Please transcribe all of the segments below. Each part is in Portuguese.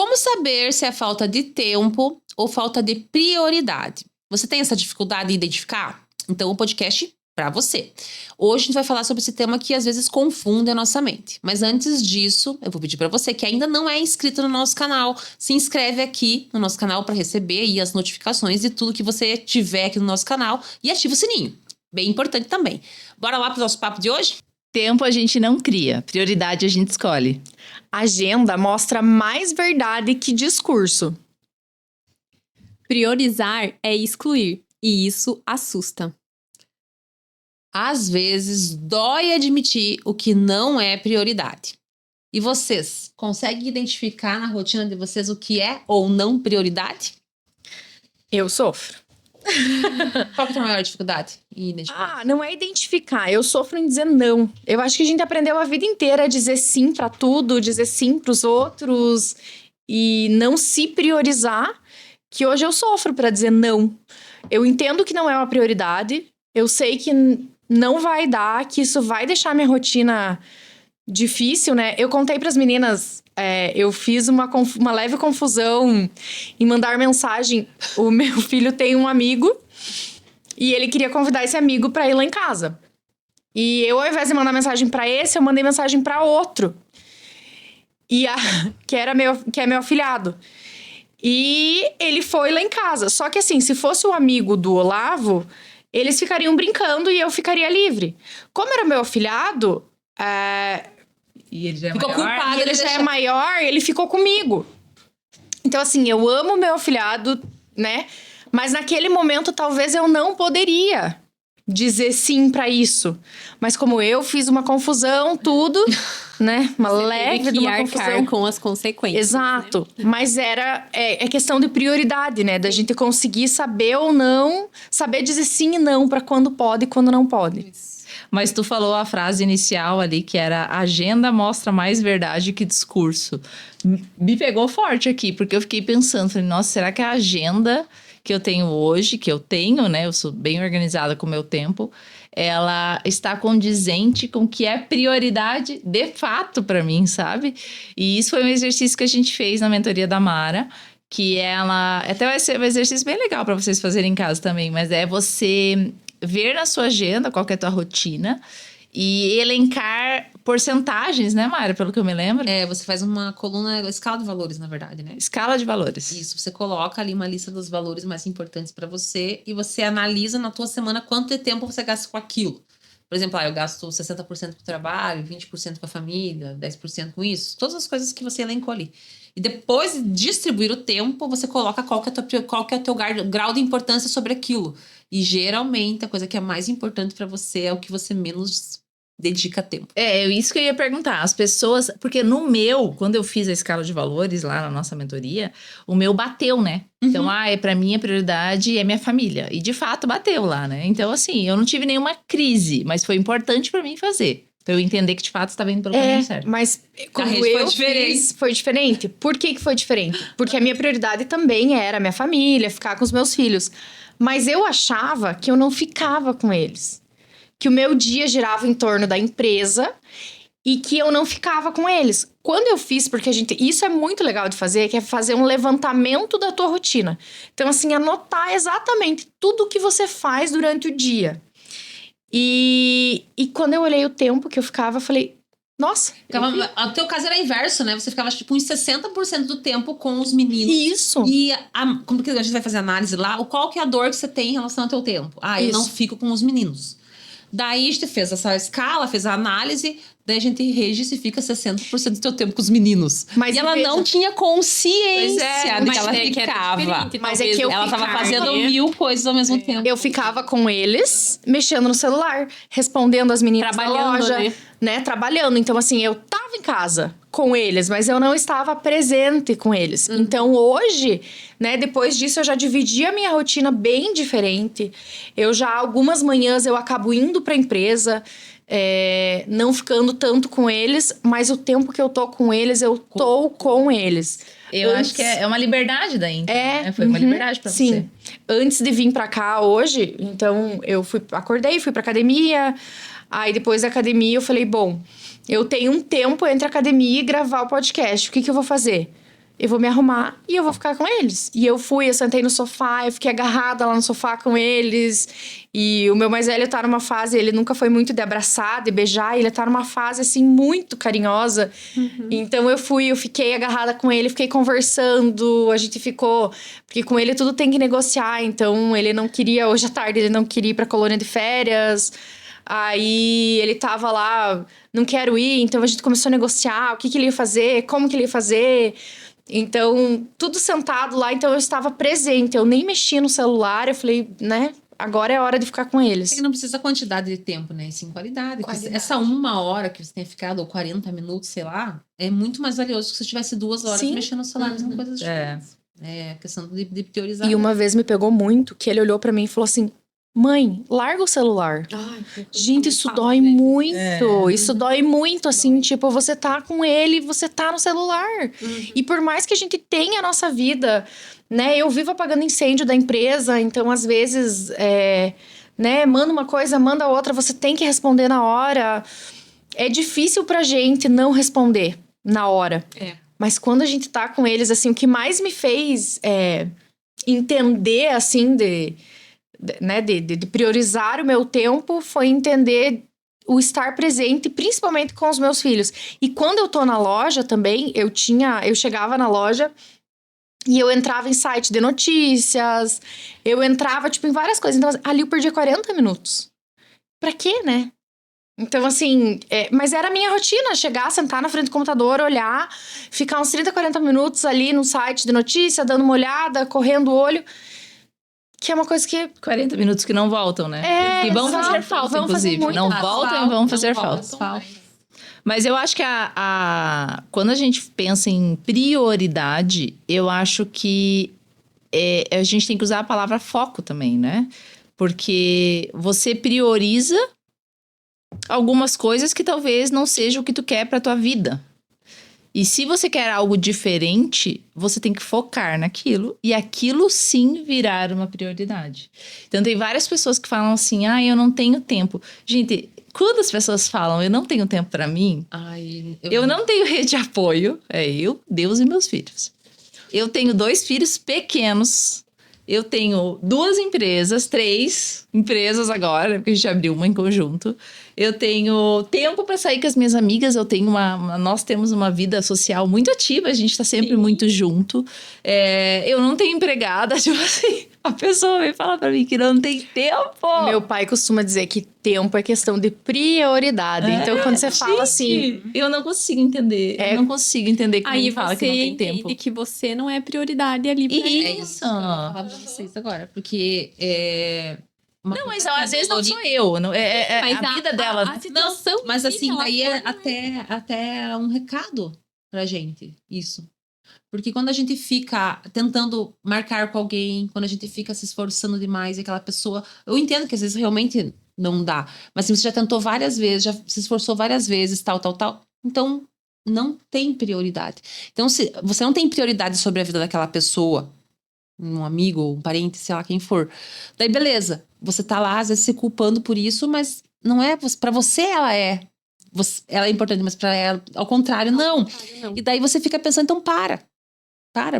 Como saber se é falta de tempo ou falta de prioridade? Você tem essa dificuldade de identificar? Então, o podcast para você. Hoje a gente vai falar sobre esse tema que às vezes confunde a nossa mente. Mas antes disso, eu vou pedir para você que ainda não é inscrito no nosso canal, se inscreve aqui no nosso canal para receber aí as notificações de tudo que você tiver aqui no nosso canal e ativa o sininho. Bem importante também. Bora lá para o nosso papo de hoje? Tempo a gente não cria, prioridade a gente escolhe. Agenda mostra mais verdade que discurso. Priorizar é excluir, e isso assusta. Às vezes, dói admitir o que não é prioridade. E vocês, conseguem identificar na rotina de vocês o que é ou não prioridade? Eu sofro. Qual que é a maior dificuldade em identificar? Não é identificar. Eu sofro em dizer não. Eu acho que a gente aprendeu a vida inteira a dizer sim pra tudo, dizer sim pros outros e não se priorizar, que hoje eu sofro pra dizer não. Eu entendo que não é uma prioridade, eu sei que não vai dar, que isso vai deixar minha rotina difícil, né? Eu contei pras meninas, eu fiz uma leve confusão em mandar mensagem. O meu filho tem um amigo e ele queria convidar esse amigo pra ir lá em casa. E eu, ao invés de mandar mensagem pra esse, eu mandei mensagem pra outro. Que é meu afilhado. E ele foi lá em casa. Só que assim, se fosse o amigo do Olavo, eles ficariam brincando e eu ficaria livre. Como era meu afilhado, E ele já é Ficou maior. culpado. e ele já é maior, ele ficou comigo. Então assim, eu amo meu afilhado, né? Mas naquele momento, talvez eu não poderia dizer sim pra isso. Mas como eu fiz uma confusão, tudo, né? Uma leve Teve de que uma arcar confusão. com as consequências. Exato. Mas é questão de prioridade, né? Da gente conseguir saber ou não, saber dizer sim e não pra quando pode e quando não pode. Mas tu falou a frase inicial ali, que era agenda mostra mais verdade que discurso. Me pegou forte aqui, porque eu fiquei pensando, falei, nossa, será que a agenda que eu tenho hoje, que eu tenho, né? Eu sou bem organizada com o meu tempo, ela está condizente com o que é prioridade de fato para mim, sabe? E isso foi um exercício que a gente fez na mentoria da Mara, que ela... Até vai ser um exercício bem legal para vocês fazerem em casa também, mas é você ver na sua agenda qual que é a tua rotina e elencar porcentagens, né, Mara? Pelo que eu me lembro. Você faz uma coluna, escala de valores, na verdade, né? Escala de valores. Isso, você coloca ali uma lista dos valores mais importantes para você e você analisa na tua semana quanto de tempo você gasta com aquilo. Por exemplo, eu gasto 60% com o trabalho, 20% com a família, 10% com isso. Todas as coisas que você elencou ali. E depois de distribuir o tempo, você coloca qual que é o teu grau de importância sobre aquilo. E geralmente a coisa que é mais importante para você é o que você menos dedica tempo. É isso que eu ia perguntar. As pessoas... Porque no meu, quando eu fiz a escala de valores lá na nossa mentoria, o meu bateu, né? Então, pra mim a prioridade é minha família. E de fato bateu lá, né? Então, assim, eu não tive nenhuma crise, mas foi importante pra mim fazer. Pra eu entender que de fato estava indo pelo caminho certo. Mas como rede foi eu diferente. fiz, foi diferente. Por que foi diferente? Porque a minha prioridade também era minha família, ficar com os meus filhos. Mas eu achava que eu não ficava com eles. Que o meu dia girava em torno da empresa e que eu não ficava com eles. Quando eu fiz, porque isso é muito legal de fazer, que é fazer um levantamento da tua rotina. Então, assim, anotar exatamente tudo o que você faz durante o dia. E quando eu olhei o tempo que eu ficava, eu falei, nossa. O teu caso era inverso, né? Você ficava tipo uns 60% do tempo com os meninos. Isso. E como que a gente vai fazer análise lá? Qual que é a dor que você tem em relação ao teu tempo? Eu não fico com os meninos. Daí a gente fez essa escala, fez a análise, daí a gente registrifica 60% do teu tempo com os meninos. Mas e ela veja, não tinha consciência de que ela que era ficava. diferente, Mas é talvez. que eu Ela tava ficava, fazendo 1000 coisas ao mesmo tempo. eu ficava com eles, mexendo no celular, respondendo as meninas da Trabalhando, loja, né? Trabalhando. Então, assim, eu tava em casa com eles, mas eu não estava presente com eles. Então, hoje, né, depois disso, eu já dividi a minha rotina bem diferente. Algumas manhãs, eu acabo indo pra empresa, não ficando tanto com eles, mas o tempo que eu tô com eles, eu tô com eles. Eu acho que é uma liberdade daí. Né? Foi uma liberdade pra você. Sim. Antes de vir pra cá hoje, então eu acordei, fui pra academia. Aí depois da academia eu falei, bom, eu tenho um tempo entre a academia e gravar o podcast. O que eu vou fazer? eu vou me arrumar e eu vou ficar com eles. E eu sentei no sofá, eu fiquei agarrada lá no sofá com eles. E o meu mais velho tá numa fase, ele nunca foi muito de abraçar, de beijar, ele tá numa fase, assim, muito carinhosa. Então eu fiquei agarrada com ele, fiquei conversando, a gente ficou... Porque com ele tudo tem que negociar, então ele não queria, hoje à tarde ele não queria ir pra colônia de férias... Aí ele tava lá, não quero ir, então a gente começou a negociar o que ele ia fazer, como que ele ia fazer. Então, tudo sentado lá, então eu estava presente, eu nem mexia no celular, eu falei, né, agora é a hora de ficar com eles. É que não precisa quantidade de tempo, né? E sim qualidade. Qualidade. Essa 1 hora que você tenha ficado, ou 40 minutos, sei lá, é muito mais valioso que se você tivesse 2 horas Sim. mexendo no celular, são coisas diferentes. É questão de priorizar. E uma vez me pegou muito, que ele olhou pra mim e falou assim, mãe, larga o celular. Gente, isso dói muito. Isso dói muito, assim, tipo, você tá com ele, você tá no celular. E por mais que a gente tenha a nossa vida, né? Eu vivo apagando incêndio da empresa, então às vezes, né? Manda uma coisa, manda outra, você tem que responder na hora. É difícil pra gente não responder na hora. Mas quando a gente tá com eles, assim, o que mais me fez entender, assim, de priorizar o meu tempo foi entender o estar presente, principalmente com os meus filhos. E quando eu tô na loja também, eu chegava na loja e eu entrava em site de notícias, eu entrava, tipo, em várias coisas. Então, ali eu perdia 40 minutos. Pra quê, né? Então, assim, mas era a minha rotina, chegar, sentar na frente do computador, olhar, ficar uns 30, 40 minutos ali no site de notícia, dando uma olhada, correndo o olho... Que é uma coisa que... 40 minutos que não voltam, né? E vão fazer falta, inclusive. Não voltam e vão fazer falta. Mas eu acho que quando a gente pensa em prioridade, eu acho que a gente tem que usar a palavra foco também, né? Porque você prioriza algumas coisas que talvez não seja o que tu quer pra tua vida. E se você quer algo diferente, você tem que focar naquilo. E aquilo sim virar uma prioridade. Então, tem várias pessoas que falam assim, eu não tenho tempo. Gente, quando as pessoas falam, eu não tenho tempo pra mim, eu não tenho rede de apoio. Eu, Deus e meus filhos. Eu tenho 2 filhos pequenos. Eu tenho 2 empresas, 3 empresas agora, porque a gente abriu uma em conjunto. Eu tenho tempo para sair com as minhas amigas. Nós temos uma vida social muito ativa, a gente tá sempre muito junto. Eu não tenho empregada, tipo assim, a pessoa vem falar para mim que não tem tempo. Meu pai costuma dizer que tempo é questão de prioridade. Então, quando você fala assim... Eu não consigo entender. Eu não consigo entender como ele fala que não tem tempo. Aí que você não é prioridade ali pra ele. Isso. Eu vou falar pra vocês agora, porque... Não, mas às vezes não sou eu. Não, a vida dela. A situação não, mas assim, ela daí é foi, até um recado pra gente, isso. Porque quando a gente fica tentando marcar com alguém, quando a gente fica se esforçando demais, e aquela pessoa... Eu entendo que às vezes realmente não dá. Mas se você já tentou várias vezes, já se esforçou várias vezes, tal. Então, não tem prioridade. Então, se você não tem prioridade sobre a vida daquela pessoa, um amigo, um parente, sei lá quem for. Daí, beleza. Você tá lá, às vezes, se culpando por isso, mas não é... Pra você, ela é importante, mas pra ela, ao contrário, não. E daí você fica pensando, então para,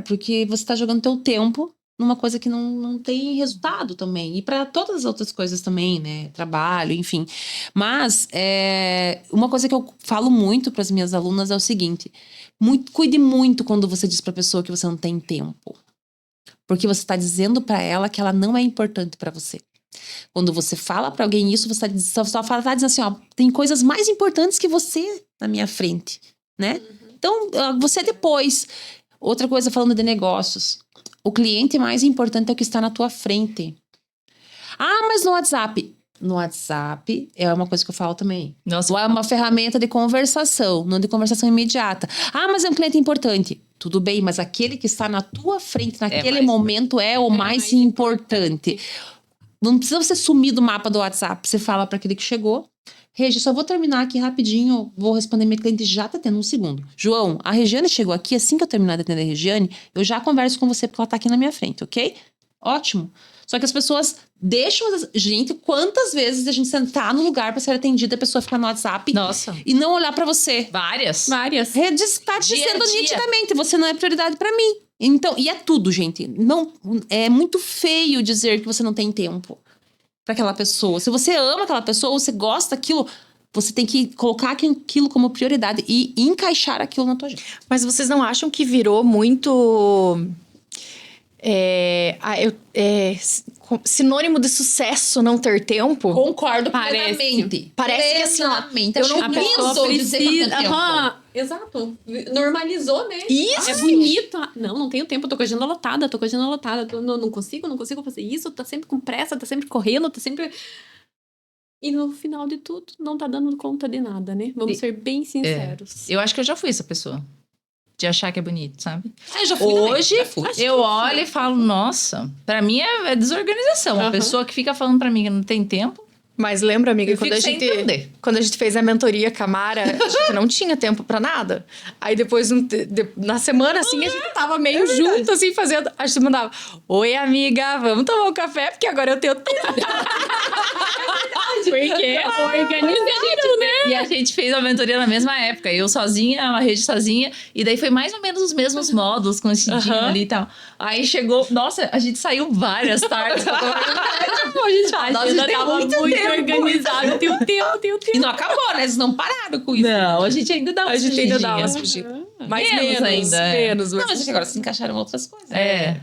porque você tá jogando teu tempo numa coisa que não tem resultado também. E pra todas as outras coisas também, né? Trabalho, enfim. Mas, uma coisa que eu falo muito pras minhas alunas é o seguinte. Cuide muito quando você diz pra pessoa que você não tem tempo. Porque você tá dizendo pra ela que ela não é importante pra você. Quando você fala pra alguém isso, você tá dizendo assim, tem coisas mais importantes que você na minha frente, né? Então, você depois. Outra coisa, falando de negócios. O cliente mais importante é o que está na tua frente. Mas no WhatsApp. No WhatsApp é uma coisa que eu falo também. Nossa. É uma ferramenta de conversação, não de conversação imediata. Mas é um cliente importante. Tudo bem, mas aquele que está na tua frente naquele momento é o mais importante. Não precisa você sumir do mapa do WhatsApp. Você fala para aquele que chegou. Regi, só vou terminar aqui rapidinho. Vou responder minha cliente, já tá tendo um segundo. João, a Regiane chegou aqui. Assim que eu terminar de atender a Regiane, eu já converso com você porque ela tá aqui na minha frente, ok? Ótimo. Só que as pessoas deixam... Gente, quantas vezes a gente sentar no lugar pra ser atendida, a pessoa ficar no WhatsApp Nossa. e não olhar pra você? Várias. Várias. Está Dia a dizendo dia. nitidamente, você não é prioridade pra mim. Então, e é tudo, gente. Não, é muito feio dizer que você não tem tempo pra aquela pessoa. Se você ama aquela pessoa, você gosta daquilo, você tem que colocar aquilo como prioridade e encaixar aquilo na tua agenda. Mas vocês não acham que virou muito... sinônimo de sucesso não ter tempo? Concordo Parece. plenamente. Parece que assim, ó, Plenamente. eu não Acho A pessoa lindo dizer que não tem precisa. tempo. Aham, exato. Normalizou, né? Isso! É bonito. Não tenho tempo, tô com a agenda lotada, não consigo fazer isso, tá sempre com pressa, tá sempre correndo, tá sempre. E no final de tudo, não tá dando conta de nada, né? Vamos ser bem sinceros. Eu acho que eu já fui essa pessoa. De achar que é bonito, sabe? Eu já fui também, Hoje, já fui. eu olho e falo, nossa, pra mim é desorganização. A Aham. pessoa que fica falando pra mim que não tem tempo, Mas lembra, amiga, eu quando fico a sem gente... entender. Quando a gente fez a mentoria com a Mara, a gente não tinha tempo pra nada. Aí depois, na semana, assim, a gente tava meio junto, assim, fazendo... A gente mandava, oi, amiga, vamos tomar um café, porque agora eu tenho tempo. Porque organizado, né? E a gente fez a mentoria na mesma época. Eu sozinha, a rede sozinha. E daí foi mais ou menos os mesmos módulos, com esse dia ali e tal. Aí chegou... Nossa, a gente saiu várias tardes. A gente fala, A nossa, agenda tem tava muito muito tempo. organizada. Tenho tempo. E não acabou, né? Eles não pararam com isso. Não, a gente ainda dá uma A gente ainda dá umas fugidinhas. fugidas. Mas Menos ainda, é. menos. Não, mas é que agora se encaixaram outras coisas. É.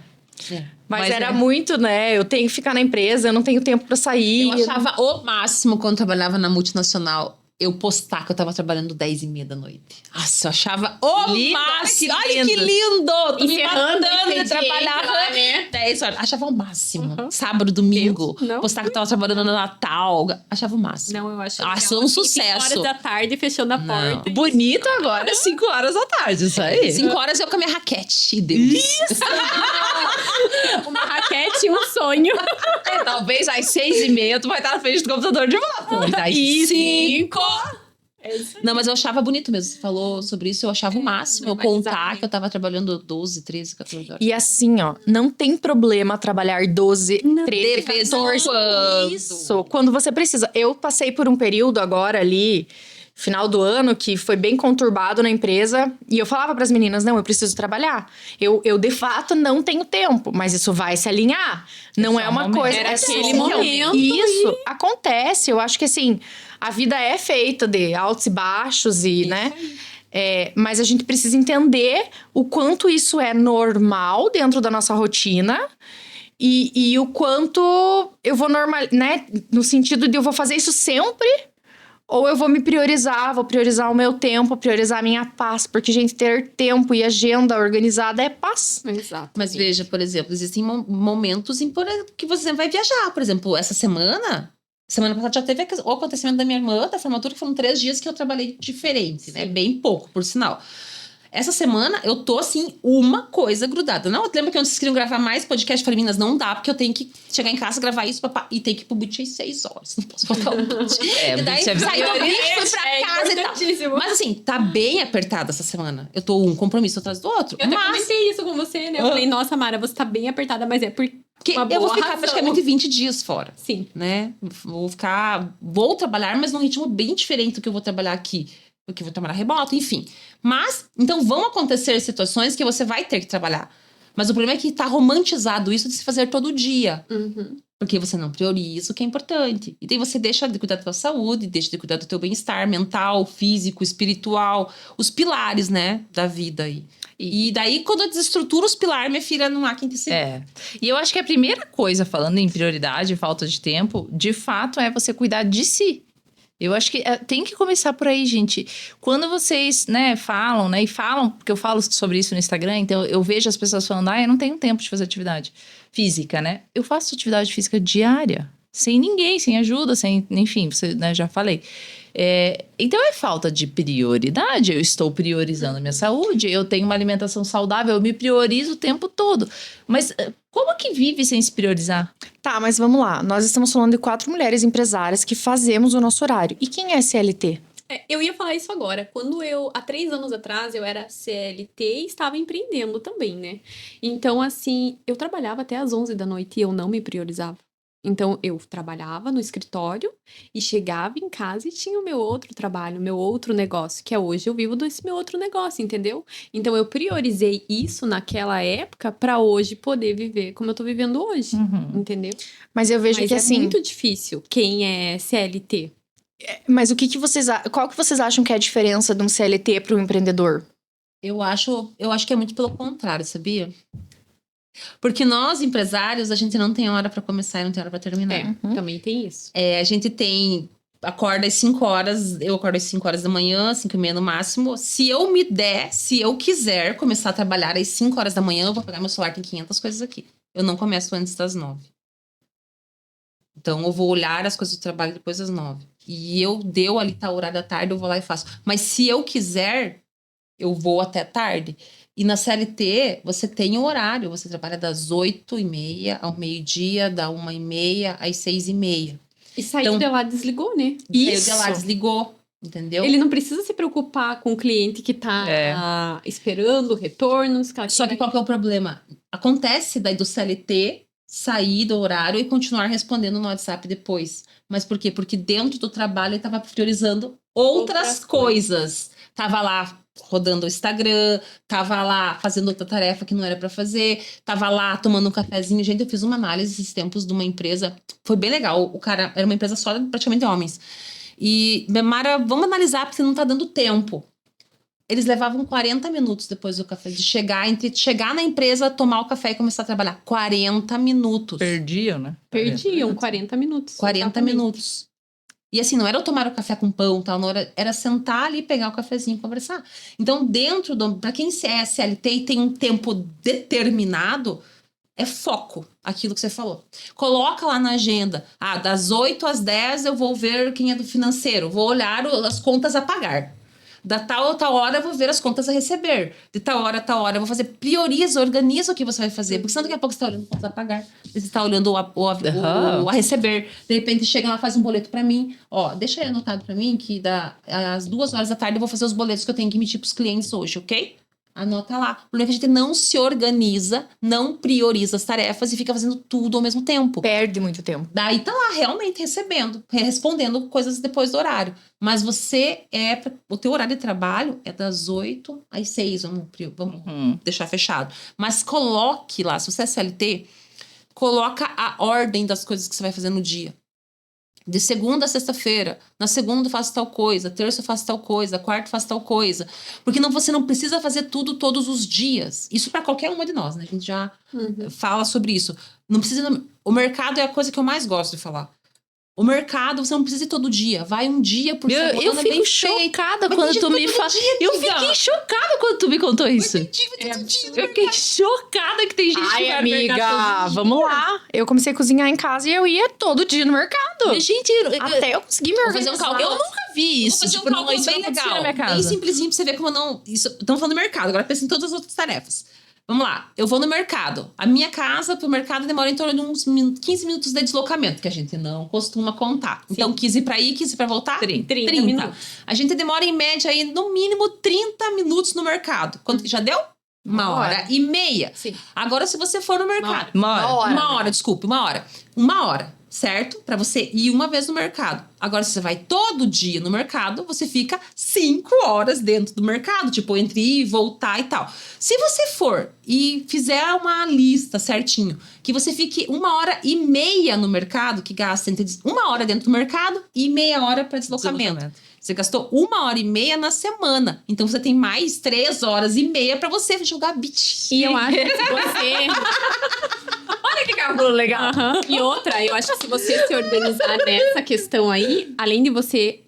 Mas Mas era é. muito, né? Eu tenho que ficar na empresa, eu não tenho tempo pra sair. Eu achava o máximo quando trabalhava na multinacional eu postar que eu tava trabalhando 10h30 da noite. Nossa, eu achava o Lindo, máximo. olha Olha que que lindo! Tô me Encerrando matando de expediente trabalhar lá, né? 10 horas. Achava o máximo. Sábado, domingo. Deus, não. Postar que eu tava trabalhando no Natal. Achava o máximo. Não, eu acho Acho legal, um assim, sucesso. 5 horas da tarde, fechando a Não. porta. Bonito agora, 5 horas da tarde, isso aí. 5 horas eu com a minha raquete. Deus. Uma raquete e um sonho. Talvez às 6h30 tu vai estar na frente do computador de volta. Daí 5. É isso aí. Não, mas eu achava bonito mesmo. Você falou sobre isso, eu achava o máximo. Eu normalizar, contar né? que eu tava trabalhando 12, 13, 14 horas. E assim, ó, não tem problema trabalhar 12, 13, De vez em 14. quando. Isso, quando você precisa. Eu passei por um período agora ali, final do ano, que foi bem conturbado na empresa. E eu falava pras meninas, não, eu preciso trabalhar. Eu de fato não tenho tempo, mas isso vai se alinhar. Não só é um uma momento. coisa... Era é aquele só- momento Isso, acontece. Eu acho que assim, a vida é feita de altos e baixos e, né... mas a gente precisa entender o quanto isso é normal dentro da nossa rotina e o quanto eu vou né? No sentido de eu vou fazer isso sempre ou eu vou me priorizar, vou priorizar o meu tempo, priorizar a minha paz. Porque, gente, ter tempo e agenda organizada é paz. Exato. Mas veja, por exemplo, existem momentos em que você vai viajar. Por exemplo, essa semana passada já teve o acontecimento da minha irmã, da formatura, que foram 3 dias que eu trabalhei diferente, né? Bem pouco, por sinal. Essa semana, eu tô, assim, uma coisa grudada. Não, lembra que vocês queriam gravar mais podcast? Eu falei, meninas, não dá, porque eu tenho que chegar em casa, gravar isso, e tem que ir pro beat às 6 horas. Não posso faltar um beat. E daí, beat é saí do beat, fui pra casa e tal. importantíssimo. Mas assim, tá bem apertada essa semana. Eu tô um compromisso atrás do outro. Eu até Mas comentei isso com você, né? Eu falei, nossa, Mara, você tá bem apertada, mas é por que uma eu vou boa ficar razão. praticamente 20 dias fora. Sim. Né? Vou trabalhar, mas num ritmo bem diferente do que eu vou trabalhar aqui. Do que eu vou trabalhar remoto, enfim. Mas, então vão acontecer situações que você vai ter que trabalhar. Mas o problema é que tá romantizado isso de se fazer todo dia. Uhum. Porque você não prioriza o que é importante. E daí você deixa de cuidar da tua saúde, deixa de cuidar do teu bem-estar mental, físico, espiritual. Os pilares, né, da vida aí. E daí, quando eu desestruturo os pilares, minha filha, não há quem te segure. E eu acho que a primeira coisa, falando em prioridade e falta de tempo, de fato, é você cuidar de si. Eu acho que tem que começar por aí, gente. Quando vocês, né, falam, porque eu falo sobre isso no Instagram, então eu vejo as pessoas falando, eu não tenho tempo de fazer atividade física, né? Eu faço atividade física diária, sem ninguém, sem ajuda, enfim, você, né, já falei. Então é falta de prioridade. Eu estou priorizando a minha saúde, eu tenho uma alimentação saudável, eu me priorizo o tempo todo. Mas como que vive sem se priorizar? Tá, mas vamos lá. Nós estamos falando de 4 mulheres empresárias que fazemos o nosso horário. E quem é CLT? Eu ia falar isso agora. Há 3 anos atrás, eu era CLT e estava empreendendo também, né? Então, assim, eu trabalhava até às 11 da noite e eu não me priorizava. Então, eu trabalhava no escritório e chegava em casa e tinha o meu outro trabalho, o meu outro negócio, que é hoje eu vivo desse meu outro negócio, entendeu? Então, eu priorizei isso naquela época para hoje poder viver como eu tô vivendo hoje, entendeu? Mas eu vejo Mas que é assim... muito difícil quem é CLT. Mas qual que vocês acham que é a diferença de um CLT para um empreendedor? Eu acho que é muito pelo contrário, sabia? Porque nós, empresários, a gente não tem hora pra começar e não tem hora pra terminar. Também tem isso. A gente acorda às 5 horas, eu acordo às 5 horas da manhã, 5h30 no máximo. Se eu quiser começar a trabalhar às 5 horas da manhã, eu vou pegar meu celular, tem 500 coisas aqui. Eu não começo antes das 9. Então, eu vou olhar as coisas do trabalho depois das 9. E deu ali, tá o horário da tarde, eu vou lá e faço. Mas se eu quiser, eu vou até tarde. E na CLT, você tem o horário. Você trabalha das 8h30 ao meio-dia, da 1h30 às 6h30. E saiu de lá, desligou, né? Saiu de lá, desligou. Entendeu? Ele não precisa se preocupar com o cliente que tá esperando retornos. Só que qual que é o problema? Acontece daí do CLT sair do horário e continuar respondendo no WhatsApp depois. Mas por quê? Porque dentro do trabalho ele estava priorizando outras coisas. Tava lá rodando o Instagram, tava lá fazendo outra tarefa que não era pra fazer, tava lá tomando um cafezinho. Gente, eu fiz uma análise esses tempos de uma empresa, foi bem legal. O cara era uma empresa só de praticamente homens. E, Mara, vamos analisar porque não tá dando tempo. Eles levavam 40 minutos depois do café, de chegar na empresa, tomar o café e começar a trabalhar. 40 minutos. Perdiam, né? Perdiam 40 minutos. 40 exatamente. minutos. E assim, não era eu tomar o café com pão, tal, não era sentar ali, pegar o cafezinho e conversar. Então, pra quem é CLT e tem um tempo determinado, é foco, aquilo que você falou. Coloca lá na agenda, das 8 às 10 eu vou ver quem é do financeiro, vou olhar as contas a pagar. Da tal hora eu vou ver as contas a receber. De tal hora eu vou fazer. Prioriza, organiza o que você vai fazer. Porque senão daqui a pouco você está olhando contas a pagar. Você está olhando a receber. De repente chega lá, faz um boleto para mim. Ó, deixa aí anotado para mim que às 2 horas da tarde eu vou fazer os boletos que eu tenho que emitir para os clientes hoje, ok? Anota lá. O problema é que a gente não se organiza, não prioriza as tarefas e fica fazendo tudo ao mesmo tempo. Perde muito tempo. Daí tá lá realmente respondendo coisas depois do horário. Mas o teu horário de trabalho é das 8 às 6, vamos deixar fechado. Mas coloque lá, se você é CLT, coloca a ordem das coisas que você vai fazer no dia. De segunda a sexta-feira. Na segunda eu faço tal coisa. Terça eu faço tal coisa. Quarta eu faço tal coisa. Porque você não precisa fazer tudo todos os dias. Isso para qualquer uma de nós, né? A gente já fala sobre isso. Não precisa... O mercado é a coisa que eu mais gosto de falar. O mercado, você não precisa ir todo dia. Vai um dia por semana. Eu fico chocada quando tu me fala. Eu fiquei chocada quando tu me contou isso. Eu fiquei chocada que tem gente que vai no mercado amiga, todo vamos dia. lá. Eu comecei a cozinhar em casa e eu ia todo dia no mercado. Gente, Até eu conseguir me Vou fazer organizar. um cálculo. eu nunca vi isso. Vou fazer Tipo, um cálculo isso bem não acontecia na legal. minha casa. Bem simplesinho pra você ver como não... Estamos falando do mercado, agora pensa em todas as outras tarefas. Vamos lá, eu vou no mercado. A minha casa pro mercado demora em torno de uns 15 minutos de deslocamento, que a gente não costuma contar. Sim. Então, 15 pra ir, 15 pra voltar? 30 minutos. A gente demora em média aí, no mínimo, 30 minutos no mercado. Quanto que já deu? 1h30. Sim. Agora, se você for no mercado... Uma hora. Uma hora, certo? Pra você ir uma vez no mercado. Agora, se você vai todo dia no mercado, você fica 5 horas dentro do mercado. Tipo, entre ir e voltar e tal. Se você for e fizer uma lista certinho, que você fique 1h30 no mercado, que gasta entre 1 hora dentro do mercado e meia hora para deslocamento. Você gastou 1h30 na semana. Então, você tem mais 3h30 pra você jogar beat. E eu acho que se você... Olha que cálculo legal. E outra, eu acho que se você se organizar nessa questão aí, além de você,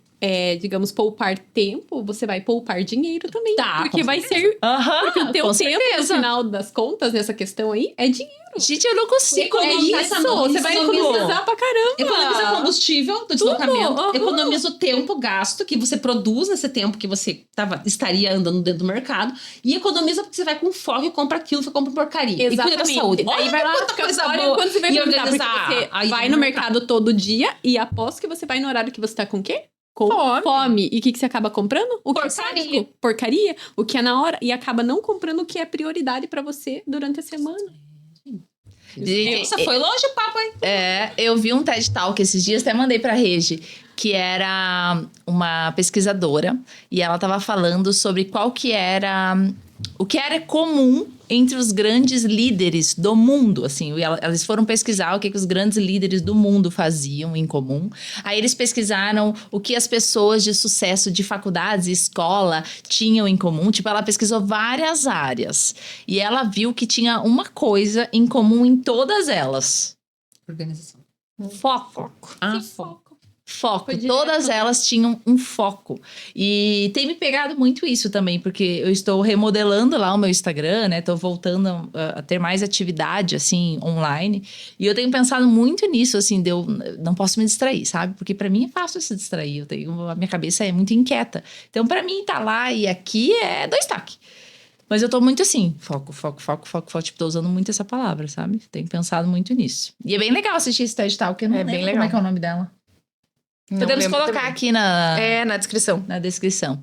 digamos, poupar tempo, você vai poupar dinheiro também. Tá, porque com vai ser... Porque o teu com tempo, certeza. no final das contas, nessa questão aí, é dinheiro. Gente, eu não consigo. Você vai economizar pra caramba. Economiza combustível do deslocamento, aham. economiza o tempo gasto que você produz nesse tempo que você estaria andando dentro do mercado e economiza porque você vai com foco e compra aquilo, você compra porcaria. E cuida da saúde. Aí vai lá, quanta coisa olha boa. quando você vai E economizar, organizar porque você aí vai no mercado todo dia e aposto que você vai no horário que você tá com o quê? com Fome. fome. E o que você acaba comprando? O que é Porcaria. prático, porcaria, o que é na hora. E acaba não comprando o que é prioridade pra você durante a semana. Gente, Nossa, foi longe o papo, hein? eu vi um TED Talk esses dias, até mandei pra Regi, que era uma pesquisadora e ela tava falando sobre o que era comum entre os grandes líderes do mundo, assim. Eles foram pesquisar o que os grandes líderes do mundo faziam em comum. Aí eles pesquisaram o que as pessoas de sucesso de faculdades e escola tinham em comum. Tipo, ela pesquisou várias áreas. E ela viu que tinha uma coisa em comum em todas elas. Organização. Foco. Foco. Foco. Foi direto, Todas né? elas tinham um foco. E tem me pegado muito isso também, porque eu estou remodelando lá o meu Instagram, né? Tô voltando a ter mais atividade, assim, online. E eu tenho pensado muito nisso, assim, eu não posso me distrair, sabe? Porque pra mim é fácil se distrair. A minha cabeça é muito inquieta. Então, pra mim, tá lá e aqui é 2 toques. Mas eu tô muito assim, foco. Tipo, tô usando muito essa palavra, sabe? Tenho pensado muito nisso. E é bem legal assistir esse TED Talk, porque eu não É bem lembro legal. como é que é o nome dela. Não Podemos lembro colocar também. aqui na Na descrição. descrição.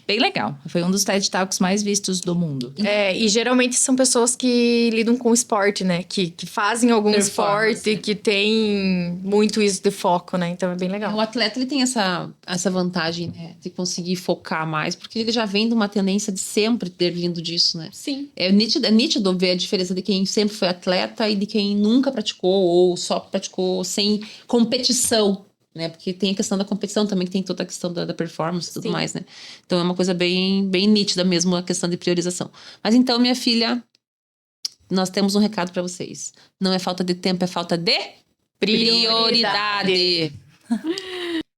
Bem legal. Foi um dos TED Talks mais vistos do mundo. E geralmente são pessoas que lidam com esporte, né? Que fazem algum Performance. esporte, que tem muito isso de foco, né? Então é bem legal. O atleta, ele tem essa vantagem, né? De conseguir focar mais, porque ele já vem de uma tendência de sempre ter vindo disso, né? Sim. É nítido ver a diferença de quem sempre foi atleta e de quem nunca praticou ou só praticou sem competição, né? Porque tem a questão da competição também, que tem toda a questão da performance e tudo Sim. mais, né? Então é uma coisa bem nítida mesmo a questão de priorização. Mas então, minha filha, nós temos um recado pra vocês. Não é falta de tempo, é falta de prioridade.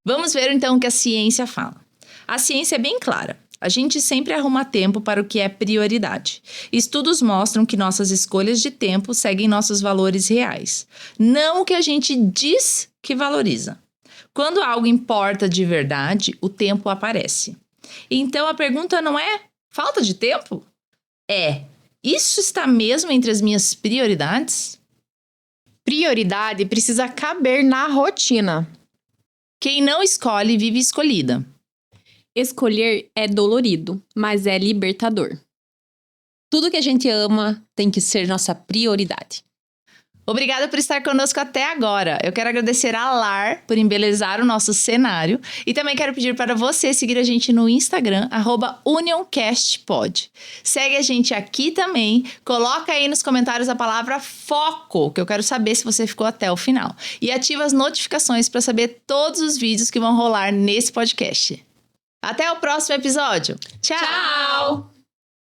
Vamos ver então o que a ciência fala. A ciência é bem clara. A gente sempre arruma tempo para o que é prioridade. Estudos mostram que nossas escolhas de tempo seguem nossos valores reais, não o que a gente diz que valoriza. Quando algo importa de verdade, o tempo aparece. Então a pergunta não é falta de tempo? Isso está mesmo entre as minhas prioridades? Prioridade precisa caber na rotina. Quem não escolhe, vive escolhida. Escolher é dolorido, mas é libertador. Tudo que a gente ama tem que ser nossa prioridade. Obrigada por estar conosco até agora. Eu quero agradecer a Lar por embelezar o nosso cenário e também quero pedir para você seguir a gente no Instagram, @UnionCastPod. Segue a gente aqui também, coloca aí nos comentários a palavra FOCO, que eu quero saber se você ficou até o final. E ativa as notificações para saber todos os vídeos que vão rolar nesse podcast. Até o próximo episódio. Tchau!